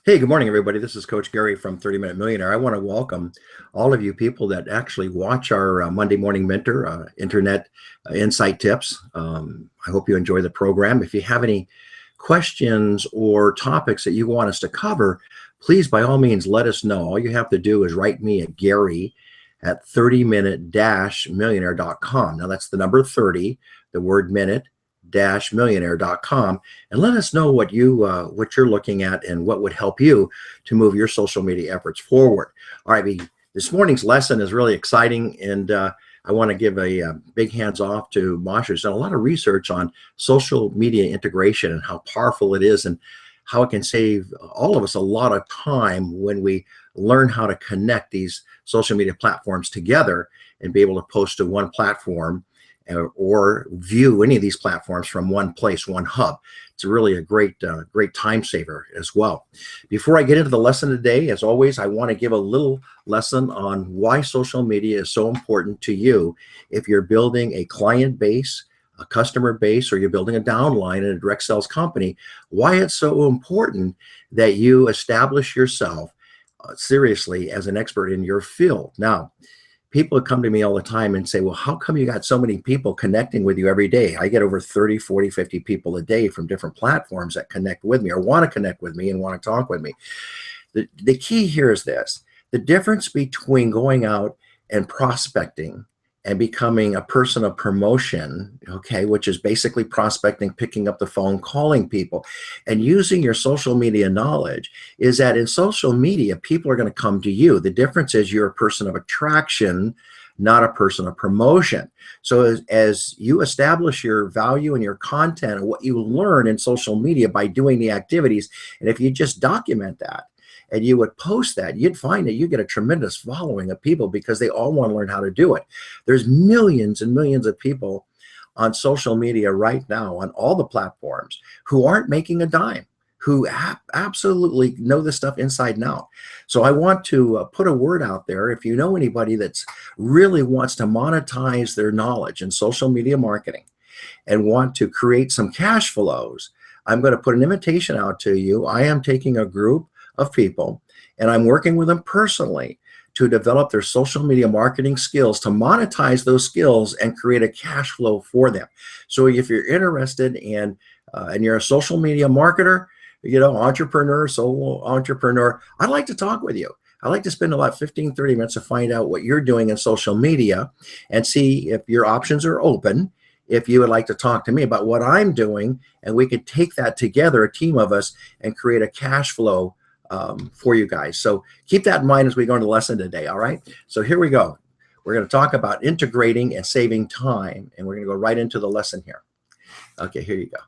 Hey, good morning, everybody. This is Coach Gary from 30 Minute Millionaire. I want to welcome all of you people that actually watch our Monday Morning Mentor Internet Insight Tips. I hope you enjoy the program. If you have any questions or topics that you want us to cover, please, by all means, let us know. All you have to do is write me at Gary at 30minute-millionaire.com. Now, that's the number 30, the word minute-millionaire.com, and let us know what you're looking at and what would help you to move your social media efforts forward. All right, this morning's lesson is really exciting, and I want to give a big hands off to Masha, who's done a lot of research on social media integration and how powerful it is and how it can save all of us a lot of time when we learn how to connect these social media platforms together and be able to post to one platform or view any of these platforms from one place, one hub. It's really a great time saver as well. Before I get into the lesson today, as always, I want to give a little lesson on why social media is so important to you if you're building a client base, a customer base, or you're building a downline in a direct sales company, why it's so important that you establish yourself seriously as an expert in your field. Now, people come to me all the time and say, well, how come you got so many people connecting with you every day? I get over 30, 40, 50 people a day from different platforms that connect with me or want to connect with me and want to talk with me. The key here is this: the difference between going out and prospecting and becoming a person of promotion, okay, which is basically prospecting, picking up the phone, calling people, and using your social media knowledge, is that in social media, people are going to come to you. The difference is you're a person of attraction, not a person of promotion. So as you establish your value and your content and what you learn in social media by doing the activities, and if you just document that, and you would post that, you'd find that you get a tremendous following of people because they all want to learn how to do it. There's millions and millions of people on social media right now on all the platforms who aren't making a dime, who absolutely know this stuff inside and out. So I want to put a word out there. If you know anybody that's really wants to monetize their knowledge in social media marketing and want to create some cash flows, I'm going to put an invitation out to you. I am taking a group of people, and I'm working with them personally to develop their social media marketing skills, to monetize those skills and create a cash flow for them. So if you're interested in, and you're a social media marketer, entrepreneur, solo entrepreneur, I'd like to talk with you. I like to spend about 15, 30 minutes to find out what you're doing in social media and see if your options are open. If you would like to talk to me about what I'm doing, and we could take that together, a team of us, and create a cash flow for you guys. So keep that in mind as we go into the lesson today. All right. So here we go. We're going to talk about integrating and saving time, and we're going to go right into the lesson here. Okay, here you go.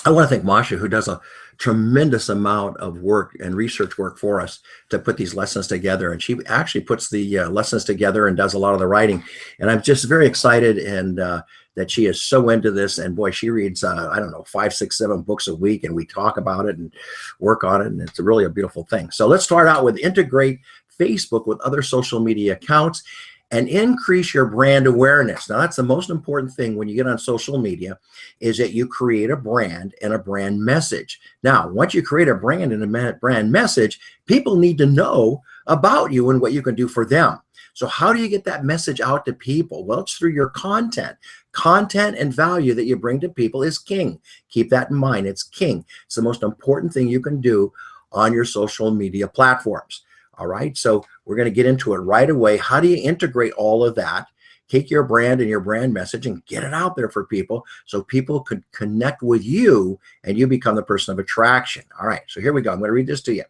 I want to thank Masha, who does a tremendous amount of work and research work for us to put these lessons together. And she actually puts the lessons together and does a lot of the writing. And I'm just very excited and that she is so into this. And boy, she reads, I don't know, 5, 6, 7 books a week, and we talk about it and work on it. And it's really a beautiful thing. So let's start out with integrate Facebook with other social media accounts and increase your brand awareness. Now, that's the most important thing when you get on social media, is that you create a brand and a brand message. Now, once you create a brand and a brand message, people need to know about you and what you can do for them. So how do you get that message out to people? Well, it's through your content. Content and value that you bring to people is king. Keep that in mind. It's king. It's the most important thing you can do on your social media platforms. All right, so we're going to get into it right away. How do you integrate all of that? Take your brand and your brand message and get it out there for people so people could connect with you and you become the person of attraction. All right, so here we go. I'm going to read this to you.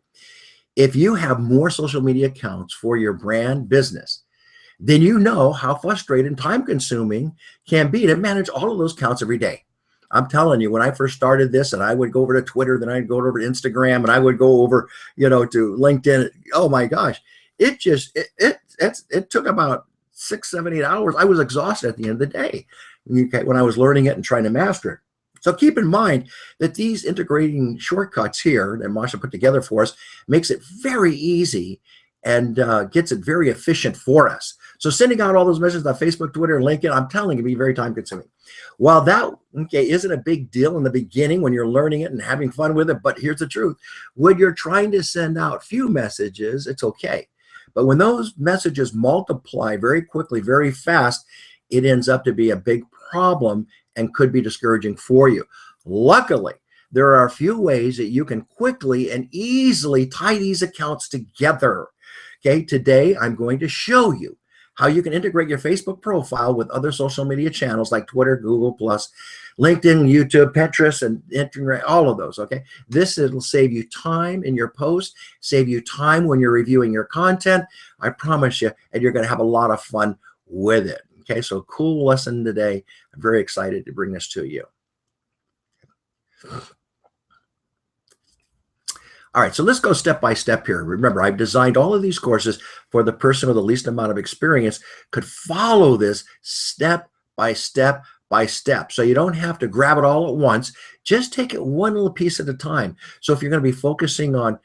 If you have more social media accounts for your brand business, then you know how frustrating and time-consuming can be to manage all of those accounts every day. I'm telling you, when I first started this, and I would go over to Twitter, then I'd go over to Instagram, and I would go over, to LinkedIn. Oh my gosh, it took about 6, 7, 8 hours. I was exhausted at the end of the day when I was learning it and trying to master it. So keep in mind that these integrating shortcuts here that Masha put together for us makes it very easy and gets it very efficient for us. So sending out all those messages on Facebook, Twitter, and LinkedIn, I'm telling you, be very time consuming. While that, okay, isn't a big deal in the beginning when you're learning it and having fun with it, but here's the truth. When you're trying to send out few messages, it's okay. But when those messages multiply very quickly, very fast, it ends up to be a big problem and could be discouraging for you. Luckily, there are a few ways that you can quickly and easily tie these accounts together. Okay, today I'm going to show you how you can integrate your Facebook profile with other social media channels like Twitter, Google+, LinkedIn, YouTube, Pinterest, and integrate all of those, okay? Will save you time in your post, save you time when you're reviewing your content, I promise you, and you're gonna have a lot of fun with it, okay? So cool lesson today. I'm very excited to bring this to you. All right, so let's go step by step here. Remember, I've designed all of these courses for the person with the least amount of experience could follow this step by step by step. So you don't have to grab it all at once. Just take it one little piece at a time. So if you're going to be focusing on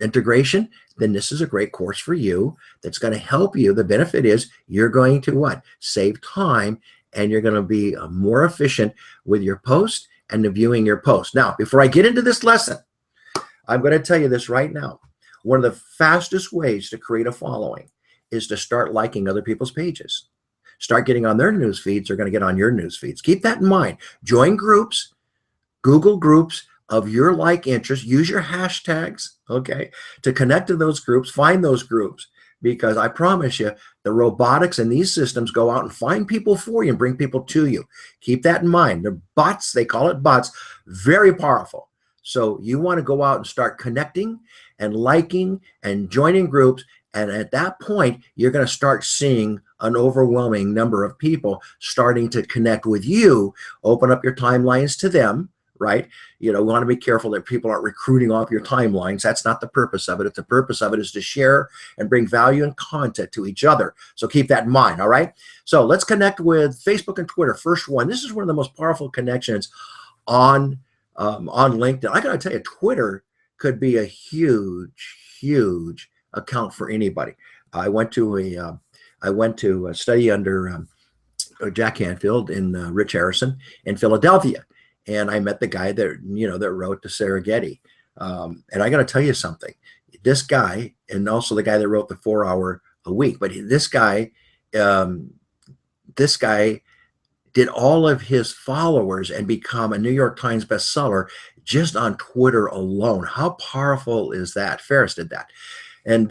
integration, then this is a great course for you that's going to help you. The benefit is you're going to what? Save time, and you're going to be more efficient with your post and viewing your post. Now, before I get into this lesson, I'm going to tell you this right now. One of the fastest ways to create a following is to start liking other people's pages. Start getting on their news feeds. They're going to get on your news feeds. Keep that in mind. Join groups, Google groups of your like interest. Use your hashtags, okay, to connect to those groups. Find those groups, because I promise you, the robotics and these systems go out and find people for you and bring people to you. Keep that in mind. They're bots. They call it bots. Very powerful. So you want to go out and start connecting and liking and joining groups. And at that point, you're going to start seeing an overwhelming number of people starting to connect with you. Open up your timelines to them, right? You know, we want to be careful that people aren't recruiting off your timelines. That's not the purpose of it. The purpose of it is to share and bring value and content to each other. So keep that in mind, all right? So let's connect with Facebook and Twitter. First one, this is one of the most powerful connections on LinkedIn. I gotta tell you, Twitter could be a huge account for anybody. I went to a study under Jack Canfield and Rich Harrison in Philadelphia, and I met the guy that that wrote the Serengeti. And I gotta tell you something. This guy, and also the guy that wrote the 4 Hour a Week, but this guy did all of his followers and become a New York Times bestseller just on Twitter alone. How powerful is that? Ferris did that. And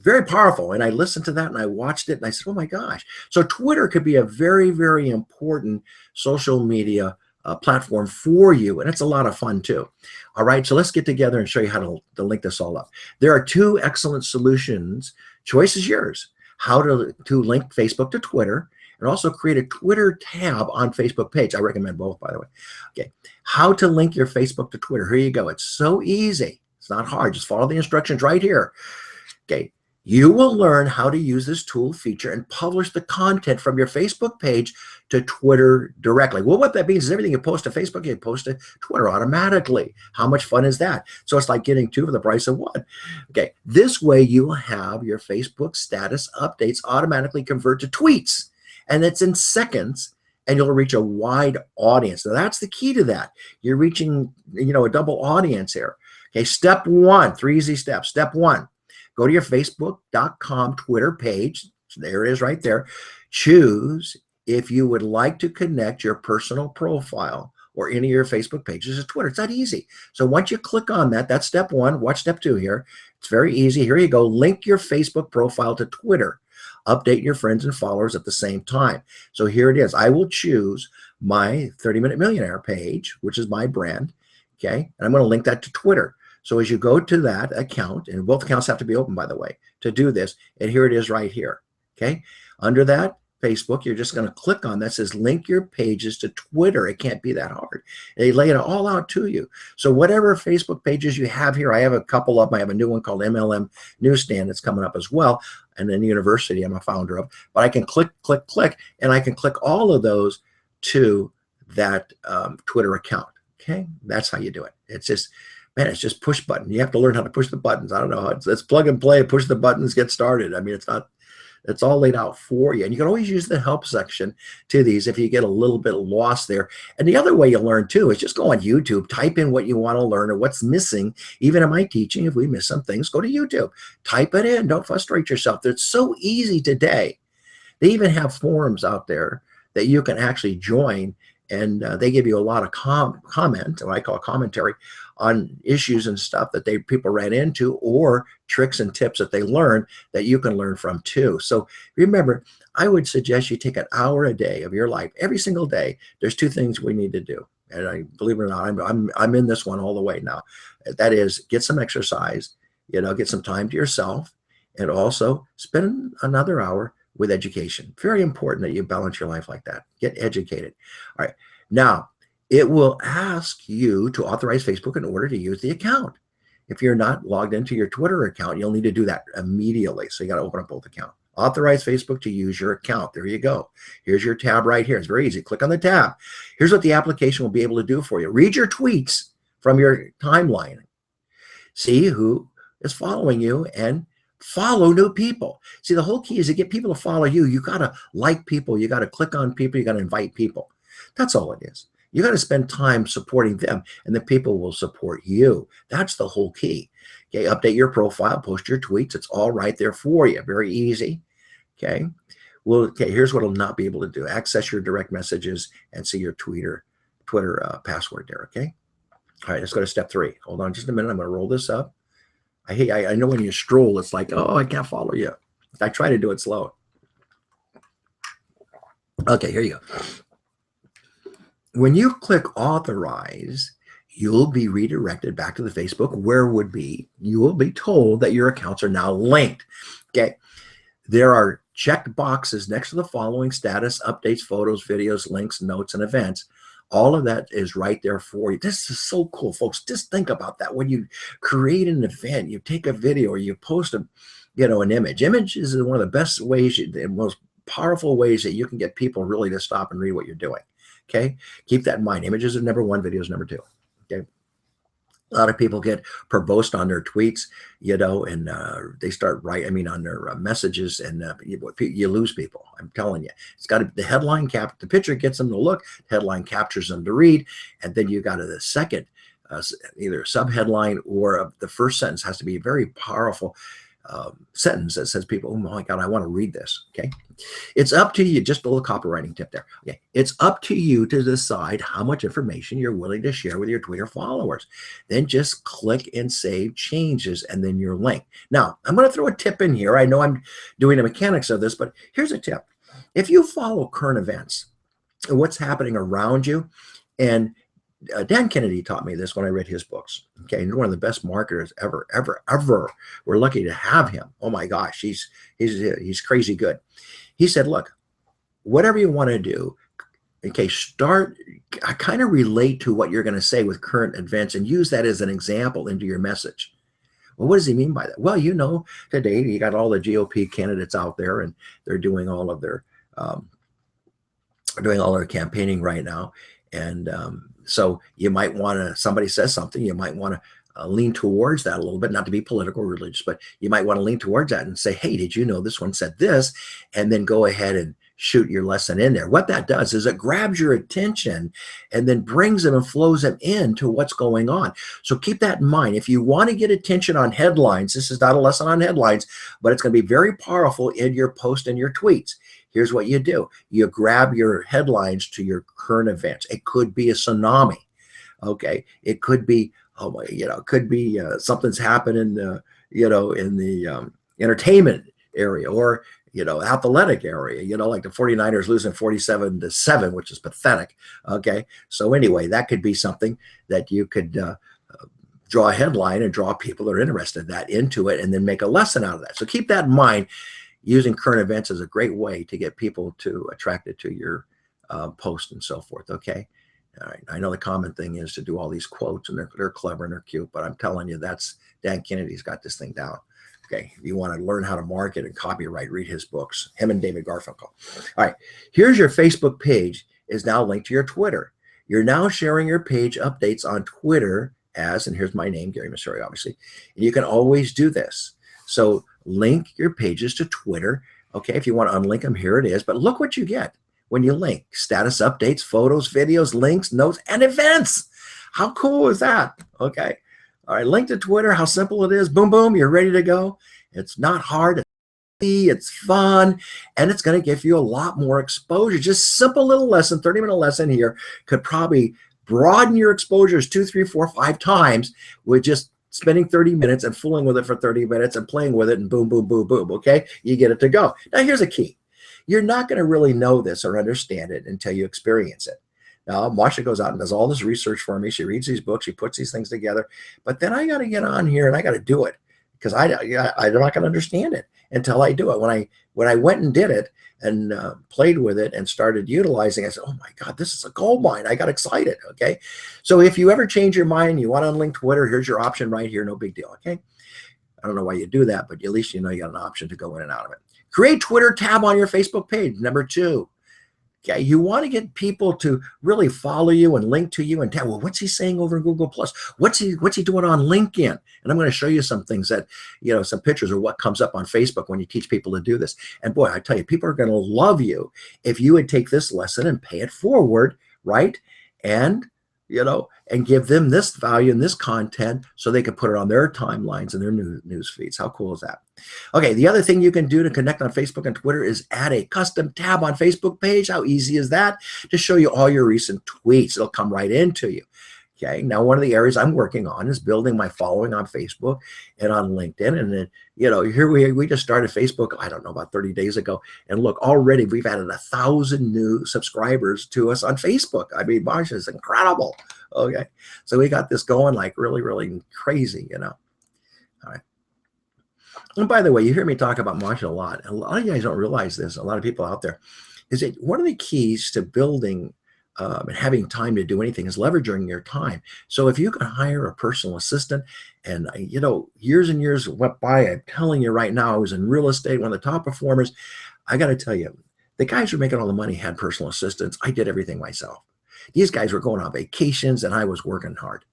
very powerful. And I listened to that and I watched it and I said, oh my gosh. So Twitter could be a very, very important social media platform for you. And it's a lot of fun too. All right, so let's get together and show you how to link this all up. There are two excellent solutions. Choice is yours. How to link Facebook to Twitter, and also create a Twitter tab on Facebook page. I recommend both, by the way. Okay, how to link your Facebook to Twitter. Here you go. It's so easy. It's not hard. Just follow the instructions right here. Okay, you will learn how to use this tool feature and publish the content from your Facebook page to Twitter directly. Well, what that means is everything you post to Facebook, you post to Twitter automatically. How much fun is that? So it's like getting two for the price of one. Okay, this way you will have your Facebook status updates automatically convert to tweets. And it's in seconds, and you'll reach a wide audience. Now that's the key to that. You're reaching, a double audience here. Okay, step one, 3 easy steps. Step one, go to your Facebook.com Twitter page. So there it is right there. Choose if you would like to connect your personal profile or any of your Facebook pages to Twitter. It's that easy. So once you click on that, that's step one. Watch step two here. It's very easy. Here you go. Link your Facebook profile to Twitter. Update your friends and followers at the same time. So here it is. I will choose my 30-Minute Millionaire page, which is my brand, okay? And I'm going to link that to Twitter. So as you go to that account, and both accounts have to be open, by the way, to do this, and here it is right here, okay? Under that, Facebook, you're just going to click on that. Says link your pages to Twitter. It can't be that hard. They lay it all out to you. So whatever Facebook pages you have here, I have a couple of them. I have a new one called MLM Newsstand that's coming up as well. And then University I'm a founder of. But I can click, and I can click all of those to that Twitter account. Okay, that's how you do it. It's just, man, it's just push button. You have to learn how to push the buttons. I don't know. It's plug and play, push the buttons, get started. I mean, it's not It's all laid out for you. And you can always use the help section to these if you get a little bit lost there. And the other way you learn too is just go on YouTube, type in what you want to learn or what's missing. Even in my teaching, if we miss some things, go to YouTube, type it in. Don't frustrate yourself. It's so easy today. They even have forums out there that you can actually join, and they give you a lot of comment, what I call commentary, on issues and stuff that people ran into, or tricks and tips that they learn that you can learn from too. So remember, I would suggest you take an hour a day of your life, every single day. There's two things we need to do, and I believe it or not, I'm in this one all the way now. That is, get some exercise, get some time to yourself, and also spend another hour with education. Very important that you balance your life like that. Get educated. All right. Now, it will ask you to authorize Facebook in order to use the account. If you're not logged into your Twitter account, you'll need to do that immediately. So you got to open up both accounts. Authorize Facebook to use your account. There you go. Here's your tab right here. It's very easy. Click on the tab. Here's what the application will be able to do for you. Read your tweets from your timeline. See who is following you and follow new people. See, the whole key is to get people to follow you. You got to like people. You got to click on people. You got to invite people. That's all it is. You got to spend time supporting them, and the people will support you. That's the whole key. Okay, update your profile, post your tweets. It's all right there for you. Very easy. Okay. Well, okay, here's what it'll not be able to do. Access your direct messages and see your Twitter password there. Okay. All right, let's go to step 3. Hold on just a minute. I'm going to roll this up. I know when you stroll, it's like, oh, I can't follow you. I try to do it slow. Okay, here you go. When you click authorize, you'll be redirected back to the Facebook where you will be told that your accounts are now linked. Okay. There are checked boxes next to the following: status, updates, photos, videos, links, notes, and events. All of that is right there for you. This is so cool, folks. Just think about that. When you create an event, you take a video or you post an image. Images is one of the best ways and most powerful ways that you can get people really to stop and read what you're doing. Okay. Keep that in mind. Images are number 1, videos number 2. Okay. A lot of people get verbose on their tweets, and they start on their messages, and you lose people. I'm telling you, it's got to, the headline the picture gets them to look, headline captures them to read, and then you got to the second, either subheadline or the first sentence has to be a very powerful sentence that says people, oh my God, I want to read this. Okay. It's up to you. Just a little copywriting tip there. Okay. It's up to you to decide how much information you're willing to share with your Twitter followers. Then just click and save changes and then your link. Now, I'm going to throw a tip in here. I know I'm doing the mechanics of this, but here's a tip. If you follow current events, what's happening around you, and Dan Kennedy taught me this when I read his books. Okay, he's one of the best marketers ever. We're lucky to have him. Oh my gosh, he's crazy good. He said, look, whatever you want to do, okay, kind of relate to what you're going to say with current events and use that as an example into your message. Well, what does he mean by that? Well, today you got all the GOP candidates out there, and they're doing all of their campaigning right now, and so you might want to, somebody says something, you might want to lean towards that a little bit, not to be political or religious, but you might want to lean towards that and say, hey, did you know this one said this? And then go ahead and shoot your lesson in there. What that does is it grabs your attention and then brings them and flows them into what's going on. So keep that in mind. If you want to get attention on headlines, this is not a lesson on headlines, but it's going to be very powerful in your post and your tweets. Here's what you do. You grab your headlines to your current events. It could be a tsunami. Okay. It could be, it could be something's happening, in the entertainment area, or, athletic area, like the 49ers losing 47-7, which is pathetic. Okay. So anyway, that could be something that you could draw a headline and draw people that are interested in that into it, and then make a lesson out of that. So keep that in mind. Using current events is a great way to get people attracted to your post and so forth. Okay. All right. I know the common thing is to do all these quotes, and they're clever and they're cute, but I'm telling you, that's Dan Kennedy's got this thing down. Okay. If you want to learn how to market and copyright, read his books, him and David Garfinkel. All right. Here's your Facebook page is now linked to your Twitter. You're now sharing your page updates on Twitter and here's my name, Gary Messeri, obviously. And you can always do this. So link your pages to Twitter Okay, if you want to unlink them, here it is. But look what you get when you link: status updates, photos, videos, links, notes, and events. How cool is that? Okay. All right, link to Twitter, how simple it is. Boom, boom, you're ready to go. It's not hard. It's fun, and it's going to give you a lot more exposure. Just simple little lesson, 30-minute lesson here could probably broaden your exposures 2, 3, 4, 5 times with just spending 30 minutes and fooling with it for 30 minutes and playing with it, and boom, boom, boom, boom. Okay, you get it to go. Now, here's a key. You're not going to really know this or understand it until you experience it. Now, Marsha goes out and does all this research for me. She reads these books. She puts these things together. But then I got to get on here and I got to do it, because I'm not going to understand it until I do it. When I went and did it and played with it and started utilizing it, I said, oh my God, this is a gold mine. I got excited. Okay. So if you ever change your mind, you want to unlink Twitter, here's your option right here. No big deal. Okay. I don't know why you do that, but at least you know you got an option to go in and out of it. Create Twitter tab on your Facebook page. Number 2. Okay, you want to get people to really follow you and link to you and tell, well, what's he saying over in Google Plus? What's he doing on LinkedIn? And I'm going to show you some things that, some pictures of what comes up on Facebook when you teach people to do this. And boy, I tell you, people are going to love you if you would take this lesson and pay it forward, right? And and give them this value and this content so they can put it on their timelines and their news feeds. How cool is that? Okay, the other thing you can do to connect on Facebook and Twitter is add a custom tab on Facebook page. How easy is that? To show you all your recent tweets. It'll come right into you. Okay, now one of the areas I'm working on is building my following on Facebook and on LinkedIn. And then, here we just started Facebook, I don't know, about 30 days ago. And look, already we've added 1,000 new subscribers to us on Facebook. I mean, Marsha, is incredible. Okay, so we got this going like really, really crazy, All right. And by the way, you hear me talk about Marsha a lot. And a lot of you guys don't realize this, a lot of people out there, is that one of the keys to building and having time to do anything is leveraging your time. So if you can hire a personal assistant, and years and years went by, I'm telling you right now, I was in real estate, one of the top performers. I got to tell you, the guys who are making all the money had personal assistants. I did everything myself. These guys were going on vacations and I was working hard.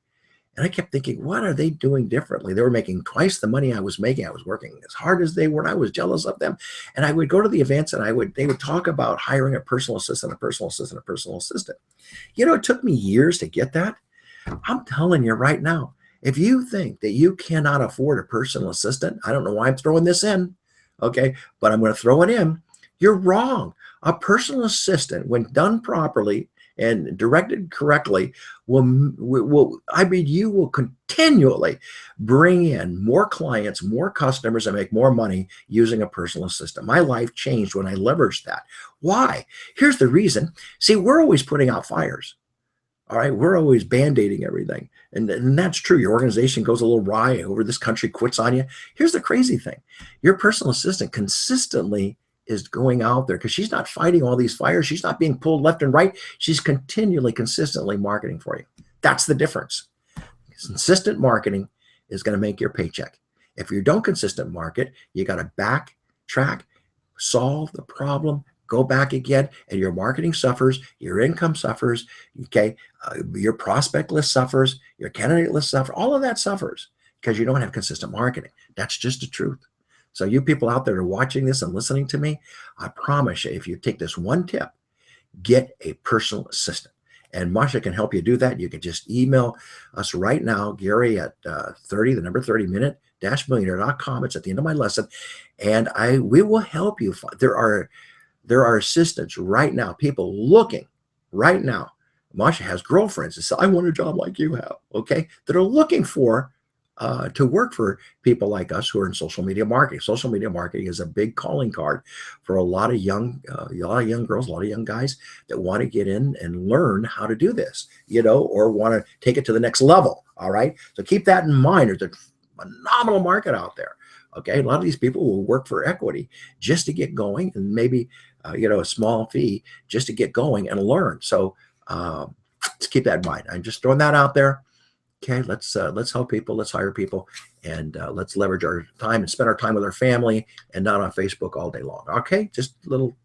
And I kept thinking, what are they doing differently? They were making twice the money I was making. I was working as hard as they were, and I was jealous of them. And I would go to the events and they would talk about hiring a personal assistant, a personal assistant, a personal assistant. It took me years to get that. I'm telling you right now, if you think that you cannot afford a personal assistant, I don't know why I'm throwing this in, okay, but I'm going to throw it in. You're wrong. A personal assistant, when done properly and directed correctly, you will continually bring in more clients, more customers, and make more money using a personal assistant. My life changed when I leveraged that. Why? Here's the reason. See, we're always putting out fires. All right, we're always band-aiding everything. And that's true. Your organization goes a little awry, over this country quits on you. Here's the crazy thing. Your personal assistant consistently is going out there, because she's not fighting all these fires. She's not being pulled left and right. She's continually, consistently marketing for you. That's the difference. Consistent marketing is going to make your paycheck. If you don't consistent market, you got to backtrack, solve the problem, go back again, and your marketing suffers, your income suffers, okay? Your prospect list suffers, your candidate list suffers, all of that suffers because you don't have consistent marketing. That's just the truth. So you people out there are watching this and listening to me, I promise you, if you take this one tip, get a personal assistant. And Marsha can help you do that. You can just email us right now, Gary at 30minute-millionaire.com. It's at the end of my lesson. And we will help you. There are assistants right now, people looking right now. Marsha has girlfriends that say, I want a job like you have, okay? That are looking for to work for people like us who are in social media marketing. Social media marketing is a big calling card for a lot of young girls, a lot of young guys that want to get in and learn how to do this, or want to take it to the next level. All right. So keep that in mind. There's a phenomenal market out there. Okay. A lot of these people will work for equity just to get going, and maybe, a small fee just to get going and learn. So let's keep that in mind. I'm just throwing that out there. Okay, let's help people, let's hire people, and let's leverage our time and spend our time with our family and not on Facebook all day long. Okay, just a little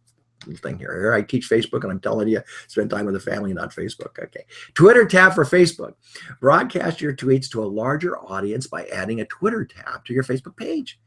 thing here. I teach Facebook, and I'm telling you, spend time with the family, not Facebook. Okay, Twitter tab for Facebook. Broadcast your tweets to a larger audience by adding a Twitter tab to your Facebook page.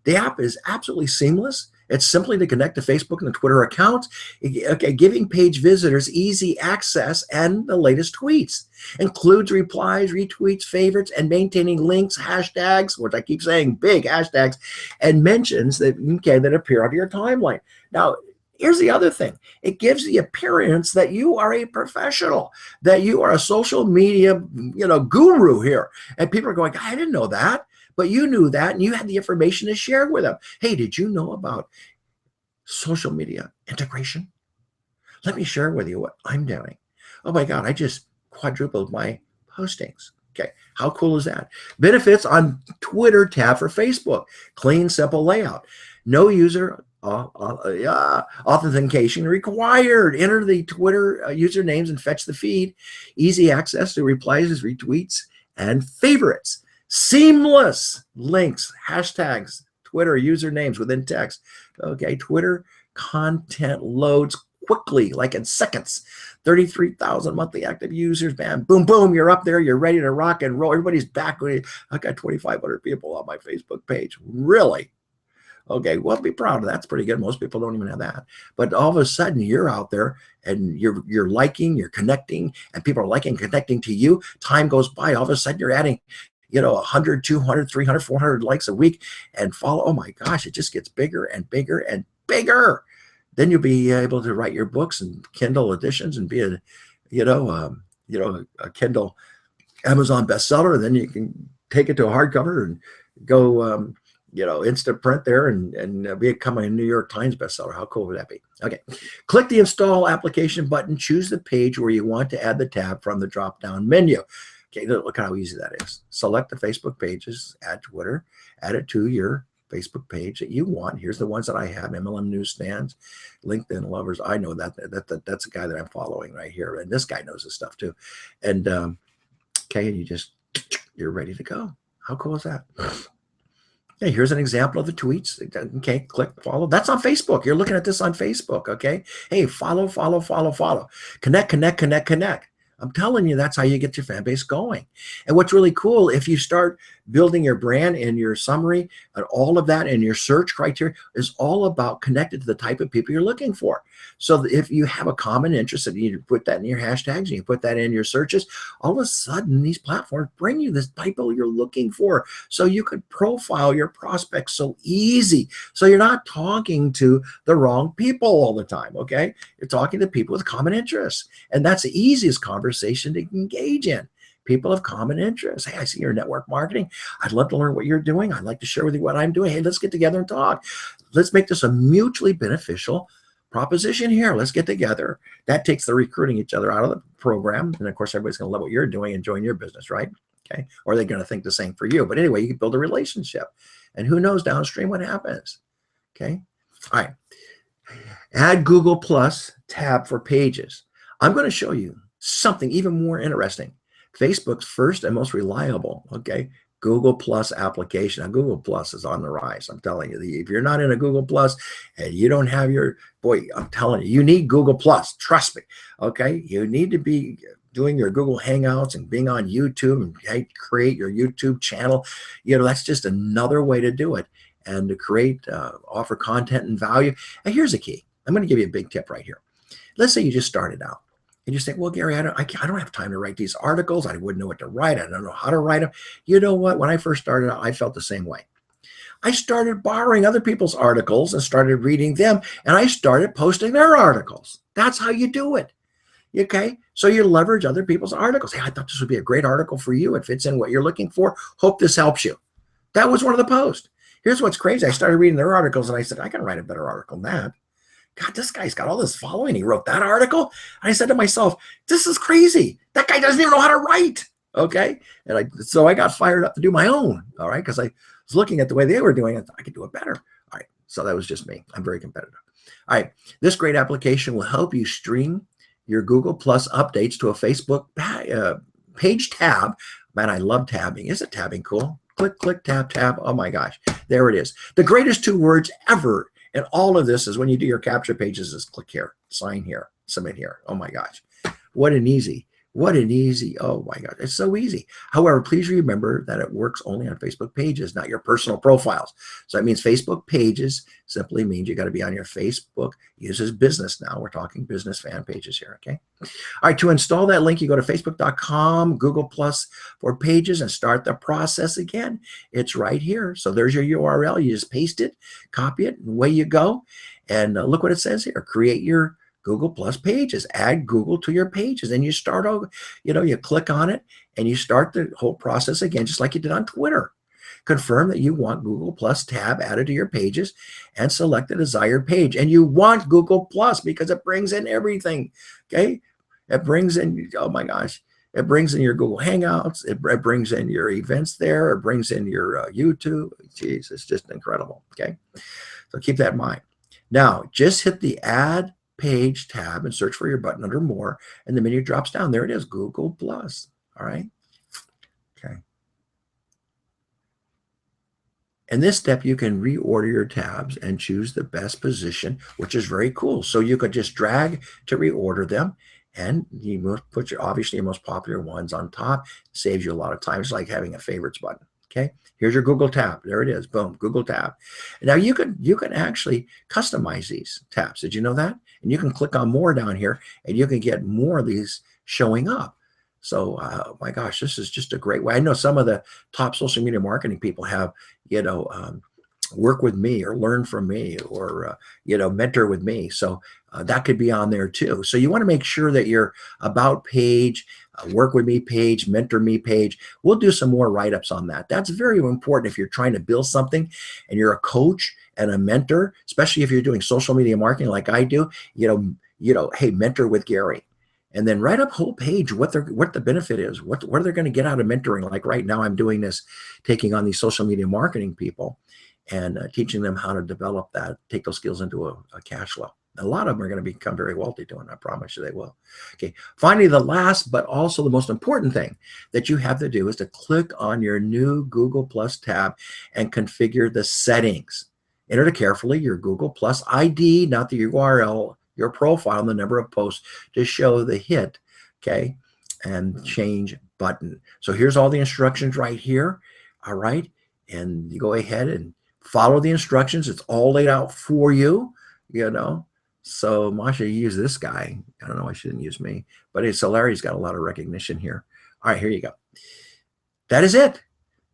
The app is absolutely seamless It's simply to connect to Facebook and the Twitter accounts, okay, giving page visitors easy access and the latest tweets. Includes replies, retweets, favorites, and maintaining links, hashtags, which I keep saying, big hashtags, and mentions that, okay, that appear on your timeline. Now, here's the other thing. It gives the appearance that you are a professional, that you are a social media, guru here. And people are going, I didn't know that. But you knew that, and you had the information to share with them. Hey, did you know about social media integration? Let me share with you what I'm doing. Oh my God, I just quadrupled my postings. Okay, how cool is that? Benefits on Twitter tab for Facebook. Clean, simple layout. No user authentication required. Enter the Twitter usernames and fetch the feed. Easy access to replies, retweets, and favorites. Seamless links, hashtags, Twitter usernames within text. Okay, Twitter content loads quickly, like in seconds. 33,000 monthly active users, man. Boom, boom, you're up there. You're ready to rock and roll. Everybody's back. I got 2,500 people on my Facebook page. Really? Okay, well, be proud of that. That's pretty good. Most people don't even have that. But all of a sudden, you're out there and you're liking, you're connecting, and people are liking, connecting to you. Time goes by. All of a sudden, you're adding 100, 200, 300, 400 likes a week and follow. Oh my gosh, it just gets bigger and bigger and bigger. Then you'll be able to write your books and Kindle editions and be a Kindle Amazon bestseller. And then you can take it to a hardcover and go, instant print there and become a New York Times bestseller. How cool would that be? Okay. Click the install application button, choose the page where you want to add the tab from the drop-down menu. Okay, look how easy that is. Select the Facebook pages, add Twitter, add it to your Facebook page that you want. Here's the ones that I have: MLM Newsstands, LinkedIn Lovers. I know that's a guy that I'm following right here, and this guy knows his stuff too. And okay, and you're ready to go. How cool is that? Okay, here's an example of the tweets. Okay, click follow. That's on Facebook. You're looking at this on Facebook. Okay, hey, follow, connect. I'm telling you, that's how you get your fan base going. And what's really cool, if you start building your brand and your summary and all of that and your search criteria is all about connected to the type of people you're looking for. So if you have a common interest and you put that in your hashtags and you put that in your searches, all of a sudden these platforms bring you this people you're looking for. So you could profile your prospects so easy. So you're not talking to the wrong people all the time, okay? You're talking to people with common interests. And that's the easiest conversation to engage in. People of common interests. Hey, I see you're network marketing. I'd love to learn what you're doing. I'd like to share with you what I'm doing. Hey, let's get together and talk. Let's make this a mutually beneficial proposition here. Let's get together. That takes the recruiting each other out of the program. And of course, everybody's going to love what you're doing and join your business, right? Okay. Or they're going to think the same for you. But anyway, you can build a relationship. And who knows downstream what happens. Okay. All right. Add Google Plus tab for pages. I'm going to show you something even more interesting. Facebook's first and most reliable, okay, Google Plus application. Now, Google Plus is on the rise. I'm telling you, if you're not in a Google Plus and you don't have I'm telling you, you need Google Plus. Trust me, okay? You need to be doing your Google Hangouts and being on YouTube and create your YouTube channel. That's just another way to do it and to create, offer content and value. And here's the key. I'm going to give you a big tip right here. Let's say you just started out. And you think, well, Gary, I don't have time to write these articles. I wouldn't know what to write. I don't know how to write them. You know what? When I first started out, I felt the same way. I started borrowing other people's articles and started reading them, and I started posting their articles. That's how you do it. Okay? So you leverage other people's articles. Hey, I thought this would be a great article for you. It fits in what you're looking for. Hope this helps you. That was one of the posts. Here's what's crazy. I started reading their articles, and I said, I can write a better article than that. God, this guy's got all this following. He wrote that article. And I said to myself, this is crazy. That guy doesn't even know how to write. Okay. And so I got fired up to do my own. All right. Because I was looking at the way they were doing it. I could do it better. All right. So that was just me. I'm very competitive. All right. This great application will help you stream your Google Plus updates to a Facebook page tab. Man, I love tabbing. Isn't tabbing cool? Click, click, tab, tab. Oh my gosh. There it is. The greatest 2 words ever. And all of this is when you do your capture pages is click here, sign here, submit here. Oh my gosh. What an easy What an easy, oh my God, it's so easy. However, please remember that it works only on Facebook pages, not your personal profiles. So that means Facebook pages simply means you got to be on your Facebook. Uses business now. We're talking business fan pages here, okay? All right, to install that link, you go to facebook.com, Google Plus for pages and start the process again. It's right here. So there's your URL. You just paste it, copy it, and away you go. And look what it says here. Create your Google Plus pages, add Google to your pages, and you start over, you click on it and you start the whole process again, just like you did on Twitter. Confirm that you want Google Plus tab added to your pages and select the desired page. And you want Google Plus because it brings in everything, okay? It brings in, oh my gosh, it brings in your Google Hangouts. It brings in your events there. It brings in your YouTube. Jeez, it's just incredible, okay? So keep that in mind. Now, just hit the Add Page tab and search for your button under More, and the menu drops down. There it is, Google Plus. All right. Okay. In this step, you can reorder your tabs and choose the best position, which is very cool. So you could just drag to reorder them, and you must put obviously your most popular ones on top. Saves you a lot of time. It's like having a favorites button. Okay, here's your Google tab. There it is. Boom, Google tab. Now you can actually customize these tabs. Did you know that? And you can click on more down here, and you can get more of these showing up. So, my gosh, this is just a great way. I know some of the top social media marketing people have, work with me or learn from me or, mentor with me. So that could be on there too. So you want to make sure that your about page, work with me page, mentor me page, we'll do some more write-ups on that. That's very important if you're trying to build something and you're a coach and a mentor, especially if you're doing social media marketing like I do, hey, mentor with Gary. And then write up whole page what the benefit is, what are they going to get out of mentoring. Like right now I'm doing this, taking on these social media marketing people and teaching them how to develop that, take those skills into a cash flow. A lot of them are going to become very wealthy doing it. I promise you they will. Okay. Finally, the last, but also the most important thing that you have to do is to click on your new Google Plus tab and configure the settings. Enter carefully your Google Plus ID, not the URL, your profile, and the number of posts to show the hit, okay, and change button. So here's all the instructions right here, all right? And you go ahead and follow the instructions. It's all laid out for you, So Masha, you use this guy. I don't know, I shouldn't use me, but it's Larry's got a lot of recognition here. All right, here you go. That is it.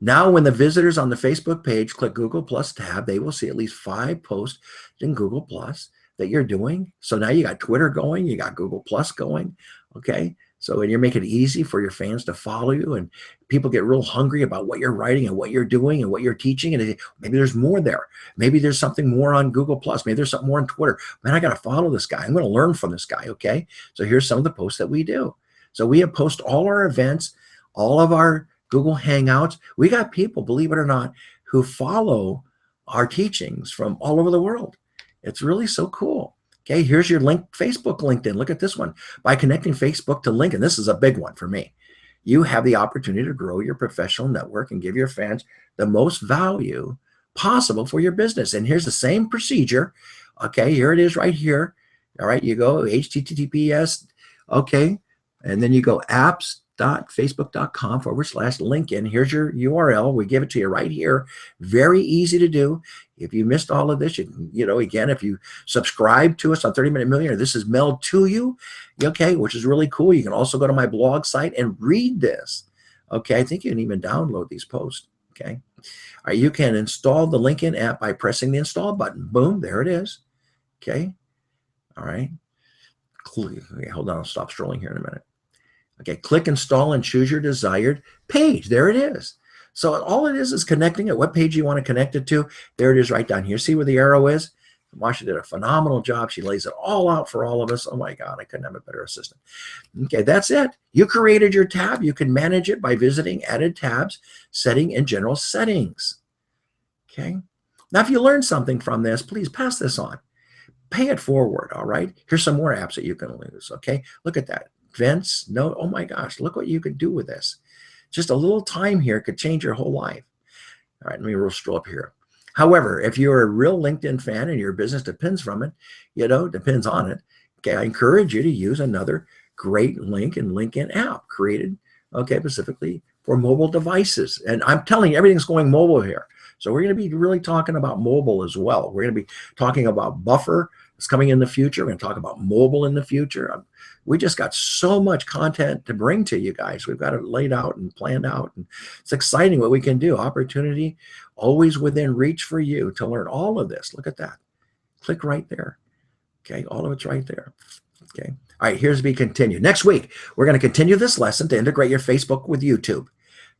Now, when the visitors on the Facebook page click Google Plus tab, they will see at least 5 posts in Google Plus that you're doing. So now you got Twitter going, you got Google Plus going, okay? So, and you're making it easy for your fans to follow you, and people get real hungry about what you're writing and what you're doing and what you're teaching. And maybe there's more there. Maybe there's something more on Google Plus. Maybe there's something more on Twitter. Man, I got to follow this guy. I'm going to learn from this guy, okay? So here's some of the posts that we do. So we have posted all our events, all of our Google Hangouts. We got people, believe it or not, who follow our teachings from all over the world. It's really so cool. Okay, here's your link, Facebook, LinkedIn. Look at this one. By connecting Facebook to LinkedIn, this is a big one for me. You have the opportunity to grow your professional network and give your fans the most value possible for your business. And here's the same procedure. Okay, here it is right here. All right, you go HTTPS, okay, and then you go apps.facebook.com/LinkedIn. Here's your URL. We give it to you right here. Very easy to do. If you missed all of this, again, if you subscribe to us on 30-Minute Millionaire, this is mailed to you, okay, which is really cool. You can also go to my blog site and read this, okay? I think you can even download these posts, okay? All right, you can install the LinkedIn app by pressing the install button. Boom, there it is, okay? All right. Okay, hold on, I'll stop scrolling here in a minute. Okay, click install and choose your desired page. There it is. So all it is connecting it. What page you want to connect it to. There it is right down here. See where the arrow is? Masha did a phenomenal job. She lays it all out for all of us. Oh my God, I couldn't have a better assistant. Okay, that's it. You created your tab. You can manage it by visiting added tabs, setting, and general settings. Okay. Now, if you learned something from this, please pass this on. Pay it forward, all right? Here's some more apps that you can use, okay? Look at that. Events, note, oh my gosh, look what you could do with this. Just a little time here could change your whole life. All right, let me scroll up here. However, if you're a real LinkedIn fan and your business depends on it, okay, I encourage you to use another great link and LinkedIn app created, okay, specifically for mobile devices. And I'm telling you, everything's going mobile here. So we're going to be really talking about mobile as well. We're going to be talking about buffer. It's coming in the future. We're going to talk about mobile in the future. We just got so much content to bring to you guys. We've got it laid out and planned out. And it's exciting what we can do. Opportunity always within reach for you to learn all of this. Look at that. Click right there. Okay, all of it's right there. Okay. All right, here's we continue. Next week, we're going to continue this lesson to integrate your Facebook with YouTube.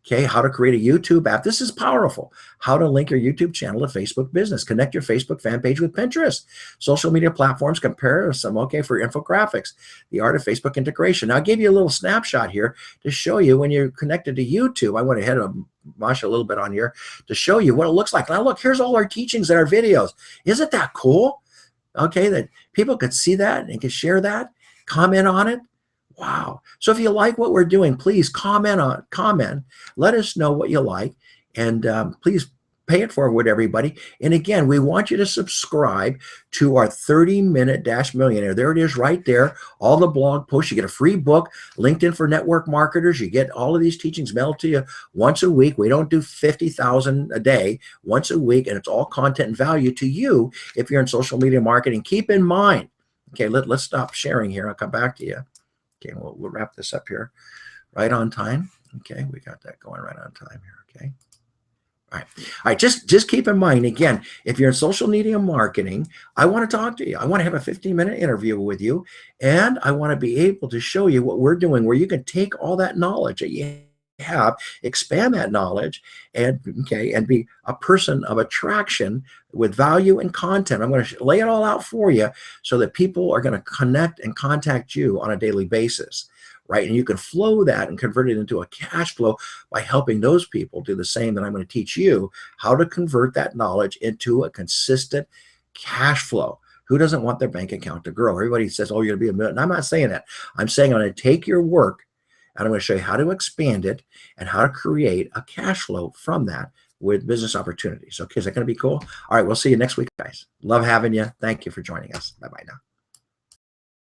Okay, how to create a YouTube app. This is powerful. How to link your YouTube channel to Facebook business. Connect your Facebook fan page with Pinterest. Social media platforms, compare some, okay, for infographics. The art of Facebook integration. Now, I gave you a little snapshot here to show you when you're connected to YouTube. I went ahead and Masha a little bit on here to show you what it looks like. Now, look, here's all our teachings and our videos. Isn't that cool? Okay, that people could see that and can share that, comment on it. Wow. So if you like what we're doing, please comment. Let us know what you like, and please pay it forward, everybody. And again, we want you to subscribe to our 30-minute Dash Millionaire. There it is right there. All the blog posts. You get a free book, LinkedIn for network marketers. You get all of these teachings mailed to you once a week. We don't do 50,000 a day, once a week, and it's all content and value to you if you're in social media marketing. Keep in mind, okay, let's stop sharing here. I'll come back to you. Okay, we'll wrap this up here right on time. Okay, we got that going right on time here. Okay. All right. Just keep in mind, again, if you're in social media marketing, I want to talk to you. I want to have a 15-minute interview with you, and I want to be able to show you what we're doing, where you can take all that knowledge that you have, expand that knowledge, and be a person of attraction with value and content. I'm going to lay it all out for you so that people are going to connect and contact you on a daily basis, right? And you can flow that and convert it into a cash flow by helping those people do the same. That I'm going to teach you how to convert that knowledge into a consistent cash flow. Who doesn't want their bank account to grow? Everybody says, oh, you're going to be a million. I'm not saying that. I'm saying I'm going to take your work and I'm going to show you how to expand it and how to create a cash flow from that with business opportunities. Okay, is that going to be cool? All right, we'll see you next week, guys. Love having you. Thank you for joining us. Bye-bye now.